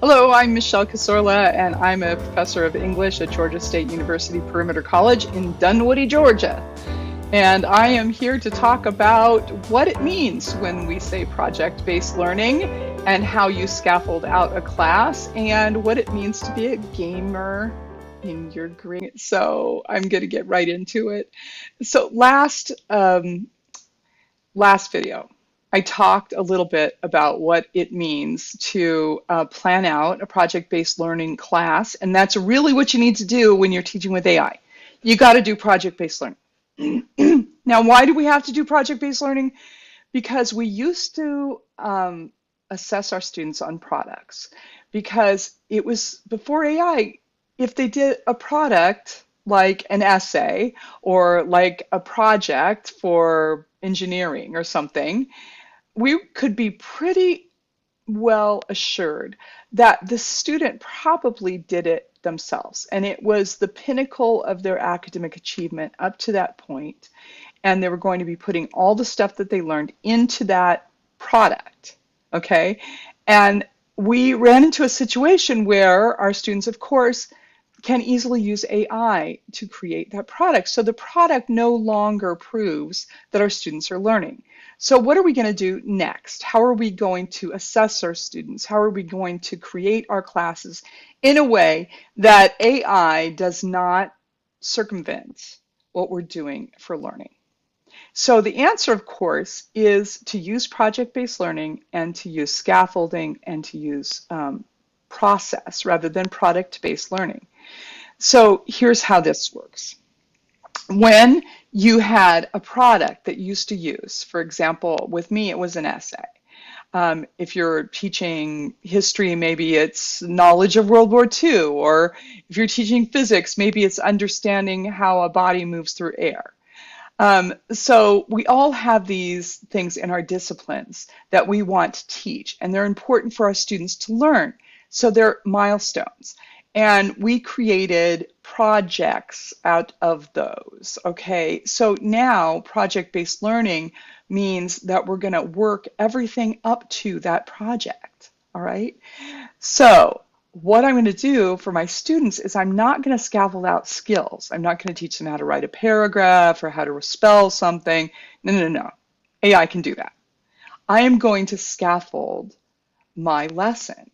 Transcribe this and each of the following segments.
Hello, I'm Michelle Casorla, and I'm a professor of English at Georgia State University Perimeter College in Dunwoody, Georgia. And I am here to talk about what it means when we say project-based learning and how you scaffold out a class and what it means to be a gamer in your grade. So I'm going to get right into it. So last video, I talked a little bit about what it means to plan out a project-based learning class, and that's really what you need to do when you're teaching with AI. You got to do project-based learning. Now, why do we have to do project-based learning? Because we used to assess our students on products, because it was before AI, if they did a product like an essay or like a project for engineering or something, we could be pretty well assured that the student probably did it themselves, and it was the pinnacle of their academic achievement up to that point, and they were going to be putting all the stuff that they learned into that product, okay? And we ran into a situation where our students, of course, can easily use AI to create that product. So the product no longer proves that our students are learning. So what are we going to do next? How are we going to assess our students? How are we going to create our classes in a way that AI does not circumvent what we're doing for learning? So the answer, of course, is to use project-based learning and to use scaffolding and to use process rather than product-based learning. So here's how this works. When you had a product that you used to use, for example, with me, it was an essay. If you're teaching history, maybe it's knowledge of World War II, or if you're teaching physics, maybe it's understanding how a body moves through air. So we all have these things in our disciplines that we want to teach, and they're important for our students to learn. So they're milestones. And we created projects out of those, okay? So now project-based learning means that we're gonna work everything up to that project, all right? So what I'm gonna do for my students is I'm not gonna scaffold out skills. I'm not gonna teach them how to write a paragraph or how to spell something. No. AI can do that. I am going to scaffold my lesson.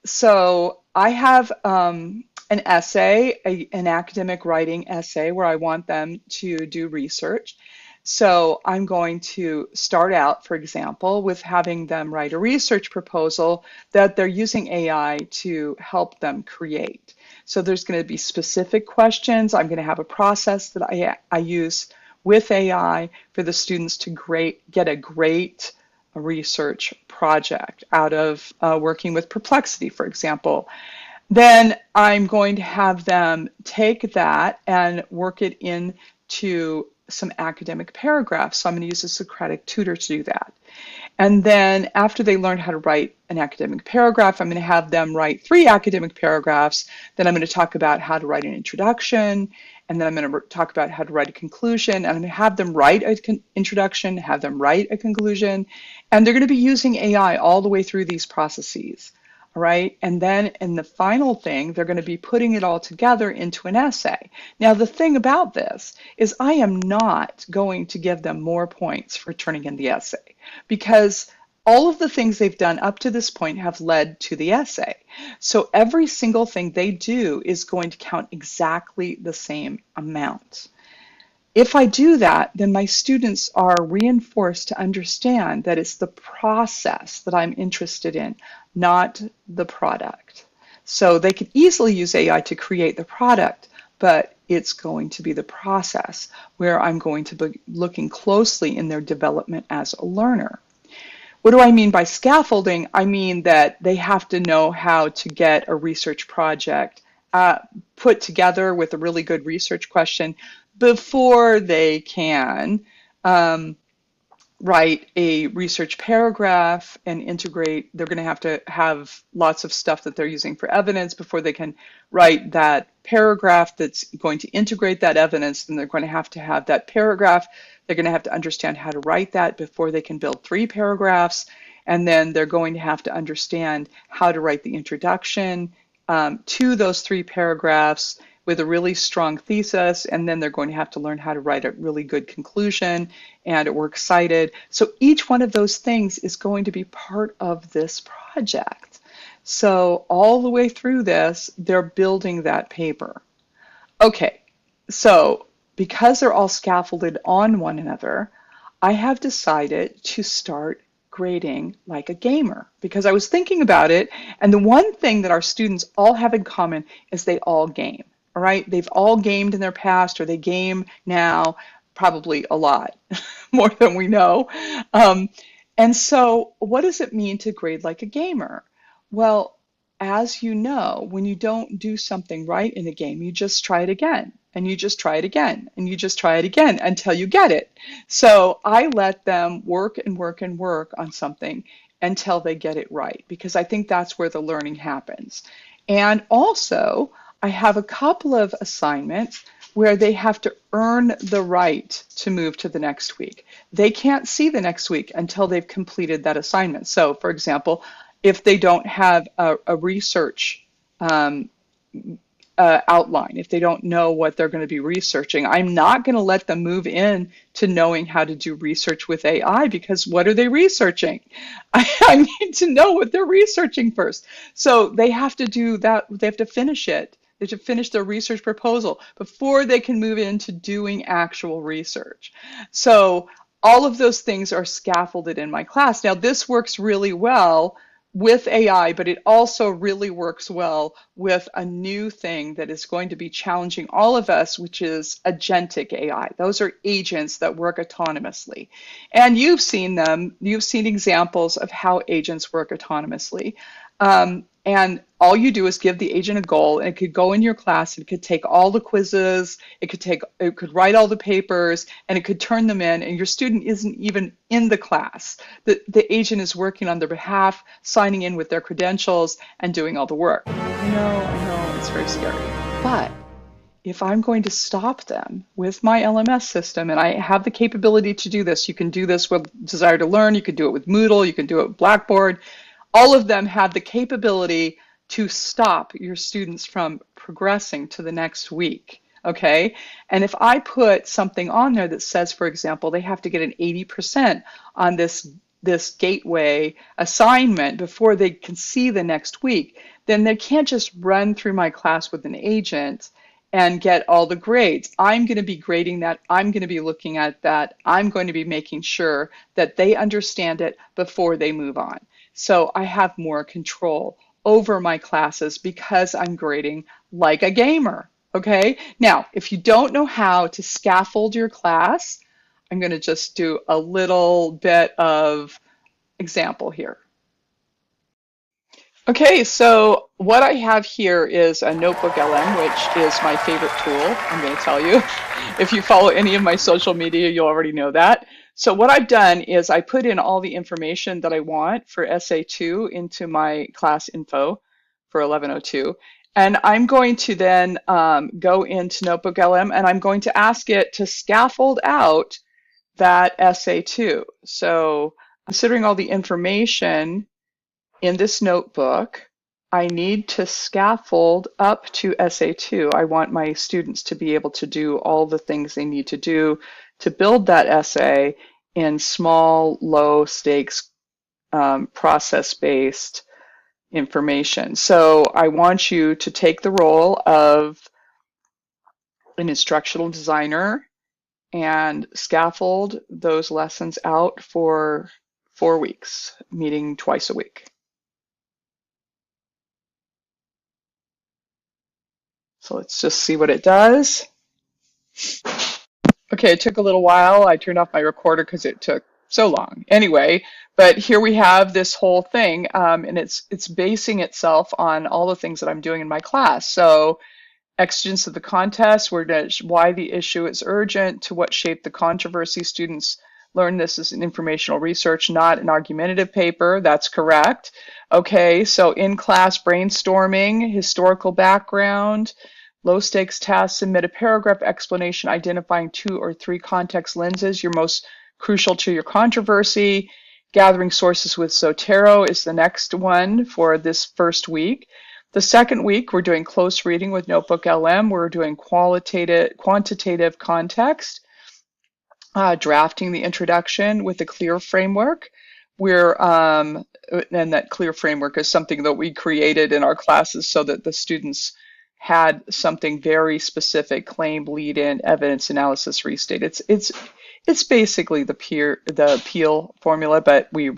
So I have an essay, an academic writing essay where I want them to do research. So I'm going to start out, for example, with having them write a research proposal that they're using AI to help them create. So there's going to be specific questions. I'm going to have a process that I use with AI for the students to get a great research project out of working with Perplexity, for example. Then I'm going to have them take that and work it into some academic paragraphs. So I'm going to use a Socratic tutor to do that. And then after they learn how to write an academic paragraph, I'm going to have them write 3 academic paragraphs. Then I'm going to talk about how to write an introduction, and then I'm going to talk about how to write a conclusion, and I'm going to have them write an introduction, have them write a conclusion, and they're going to be using AI all the way through these processes. All right, and then in the final thing, they're going to be putting it all together into an essay. Now, the thing about this is I am not going to give them more points for turning in the essay, because all of the things they've done up to this point have led to the essay. So every single thing they do is going to count exactly the same amount. If I do that, then my students are reinforced to understand that it's the process that I'm interested in, not the product. So they can easily use AI to create the product, but it's going to be the process where I'm going to be looking closely in their development as a learner. What do I mean by scaffolding? I mean that they have to know how to get a research project put together with a really good research question before they can write a research paragraph and integrate. They're going to have lots of stuff that they're using for evidence before they can write that paragraph that's going to integrate that evidence. Then they're going to have that paragraph. They're going to have to understand how to write that before they can build 3 paragraphs. And then they're going to have to understand how to write the introduction to those 3 paragraphs with a really strong thesis, and then they're going to have to learn how to write a really good conclusion and works cited. So each one of those things is going to be part of this project. So all the way through this, they're building that paper. Okay, so because they're all scaffolded on one another, I have decided to start grading like a gamer because I was thinking about it, and the one thing that our students all have in common is they all game. All right, they've all gamed in their past, or they game now, probably a lot more than we know. Um, and so, what does it mean to grade like a gamer? Well, as you know, when you don't do something right in a game, you just try it again, and you just try it again, and you just try it again until you get it. So I let them work and work and work on something until they get it right, because I think that's where the learning happens. And also, I have a couple of assignments where they have to earn the right to move to the next week. They can't see the next week until they've completed that assignment. So, for example, if they don't have a research outline, if they don't know what they're going to be researching, I'm not going to let them move in to knowing how to do research with AI, because what are they researching? I need to know what they're researching first. So they have to do that. They have to finish it. They have to finish their research proposal before they can move into doing actual research. So all of those things are scaffolded in my class. Now, this works really well with AI, but it also really works well with a new thing that is going to be challenging all of us, which is agentic AI. Those are agents that work autonomously. And you've seen them, you've seen examples of how agents work autonomously. And all you do is give the agent a goal, and it could go in your class, and it could take all the quizzes, it could write all the papers, and it could turn them in, and your student isn't even in the class. The agent is working on their behalf, signing in with their credentials, and doing all the work. I know, it's very scary. But if I'm going to stop them with my LMS system, and I have the capability to do this, you can do this with Desire to Learn, you can do it with Moodle, you can do it with Blackboard. All of them have the capability to stop your students from progressing to the next week, okay? And if I put something on there that says, for example, they have to get an 80% on this gateway assignment before they can see the next week, then they can't just run through my class with an agent and get all the grades. I'm going to be grading that. I'm going to be looking at that. I'm going to be making sure that they understand it before they move on. So I have more control over my classes because I'm grading like a gamer, okay? Now, if you don't know how to scaffold your class, I'm going to just do a little bit of example here. Okay, so what I have here is a Notebook LM, which is my favorite tool, I'm going to tell you. If you follow any of my social media, you'll already know that. So what I've done is I put in all the information that I want for SA2 into my class info for 1102. And I'm going to then go into Notebook LM, and I'm going to ask it to scaffold out that SA2. So considering all the information in this notebook, I need to scaffold up to SA2. I want my students to be able to do all the things they need to do to build that essay in small, low stakes, process-based information. So I want you to take the role of an instructional designer and scaffold those lessons out for 4 weeks, meeting twice a week. So let's just see what it does. Okay, it took a little while. I turned off my recorder because it took so long. Anyway, but here we have this whole thing, and it's basing itself on all the things that I'm doing in my class. So exigence of the contest, why the issue is urgent, to what shaped the controversy. Students learn this is an informational research, not an argumentative paper. That's correct. Okay, so in-class brainstorming, historical background, low stakes tasks, submit a paragraph explanation identifying 2 or 3 context lenses, your most crucial to your controversy. Gathering sources with Zotero is the next one for this first week. The second week, we're doing close reading with Notebook LM. We're doing quantitative context, drafting the introduction with a clear framework. And that clear framework is something that we created in our classes so that the students had something very specific: claim, lead-in, evidence, analysis, restate. It's basically the Peel formula, but we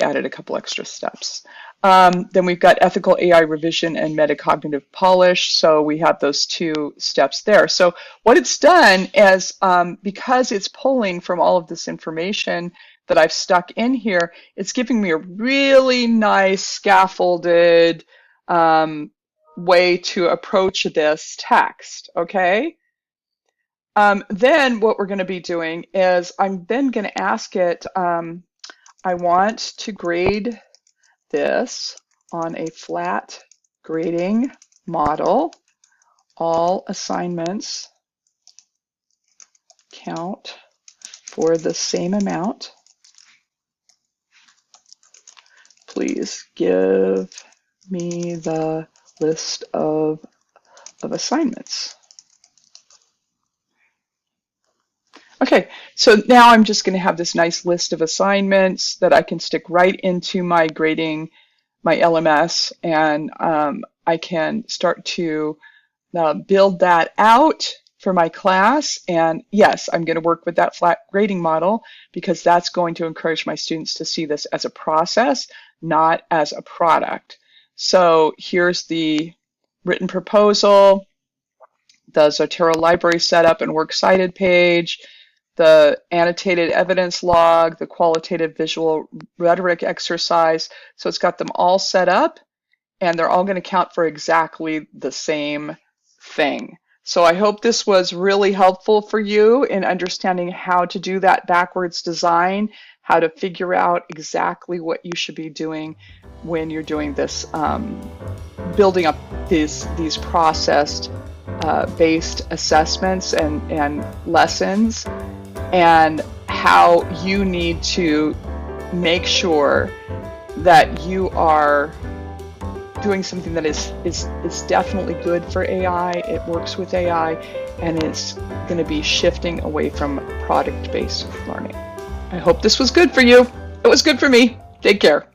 added a couple extra steps. Then we've got ethical AI revision and metacognitive polish. So we have those 2 steps there. So what it's done is, because it's pulling from all of this information that I've stuck in here, it's giving me a really nice scaffolded way to approach this text, okay? Then what we're going to be doing is I'm then going to ask it, I want to grade this on a flat grading model. All assignments count for the same amount. Please give me the list of assignments. Okay, so now I'm just going to have this nice list of assignments that I can stick right into my grading, my LMS, and I can start to build that out for my class. And yes, I'm going to work with that flat grading model because that's going to encourage my students to see this as a process, not as a product. So here's the written proposal, the Zotero library setup and works cited page, the annotated evidence log, the qualitative visual rhetoric exercise. So it's got them all set up, and they're all going to count for exactly the same thing. So I hope this was really helpful for you in understanding how to do that backwards design, how to figure out exactly what you should be doing when you're doing this, building up these processed based assessments and lessons, and how you need to make sure that you are doing something that is definitely good for AI, it works with AI, and it's going to be shifting away from product-based learning. I hope this was good for you. It was good for me. Take care.